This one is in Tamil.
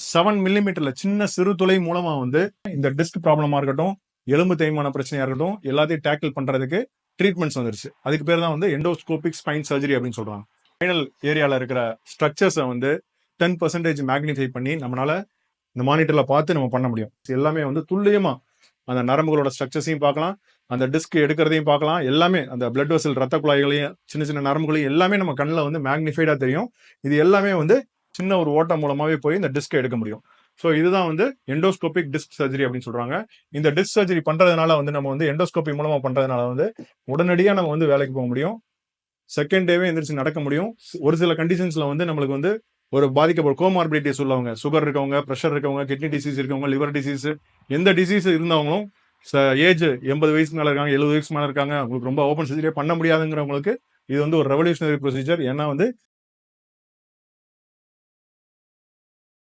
7 மில்லிமீட்டர்ல சின்ன சிறு துளை மூலமா வந்து இந்த டிஸ்க் ப்ராப்ளமா இருக்கட்டும், எலும்பு தேய்மான பிரச்சனையா இருக்கட்டும், எல்லாத்தையும் டேக்கிள் பண்றதுக்கு ட்ரீட்மெண்ட்ஸ் வந்துருச்சு. அதுக்கு பேர் தான் வந்து எண்டோஸ்கோபிக் ஸ்பைன் சர்ஜரி அப்படின்னு சொல்றாங்க. ஸ்பைனல் ஏரியால இருக்கிற ஸ்ட்ரக்சர்ஸை வந்து 10% மேக்னிஃபை பண்ணி நம்மளால இந்த மானிட்டர்ல பார்த்து நம்ம பண்ண முடியும். எல்லாமே வந்து துல்லியமா அந்த நரம்புகளோட ஸ்ட்ரக்சர்ஸையும் பார்க்கலாம், அந்த டிஸ்க் எடுக்கிறதையும் பார்க்கலாம், எல்லாமே அந்த பிளட் வெசல் ரத்த குழாய்களையும் சின்ன சின்ன நரம்புகளையும் எல்லாமே நம்ம கண்ணில் வந்து மேக்னிஃபைடா தெரியும். இது எல்லாமே வந்து சின்ன ஒரு ஓட்டம் மூலமாவே போய் இந்த டிஸ்கை எடுக்க முடியும். ஸோ இதுதான் வந்து எண்டோஸ்கோபிக் டிஸ்க் சர்ஜரி அப்படின்னு சொல்றாங்க. இந்த டிஸ்க் சர்ஜரி பண்றதுனால வந்து நம்ம வந்து எண்டோஸ்கோபி மூலமா பண்றதுனால வந்து உடனடியாக நம்ம வந்து வேலைக்கு போக முடியும். செகண்ட் டேவே எந்திரிச்சு நடக்க முடியும். ஒரு சில கண்டிஷன்ஸ்ல வந்து நம்மளுக்கு வந்து ஒரு பாதிக்கப்படும் கோமார்பிலிட்டிஸ் உள்ளவங்க, சுகர் இருக்கவங்க, ப்ரெஷர் இருக்கவங்க, கிட்னி டிசீஸ் இருக்கவங்க, லிவர் டிசீஸ், எந்த டிசீஸ் இருந்தவங்களும் ஏஜ் 80 வயசுக்கு மேல இருக்காங்க, 70 வயசுக்கு மேல இருக்காங்க, உங்களுக்கு ரொம்ப ஓப்பன் சர்ஜரியே பண்ண முடியாதுங்கிறவங்களுக்கு இது வந்து ஒரு ரெவல்யூஷனரி ப்ரொசீஜர். ஏன்னா வந்து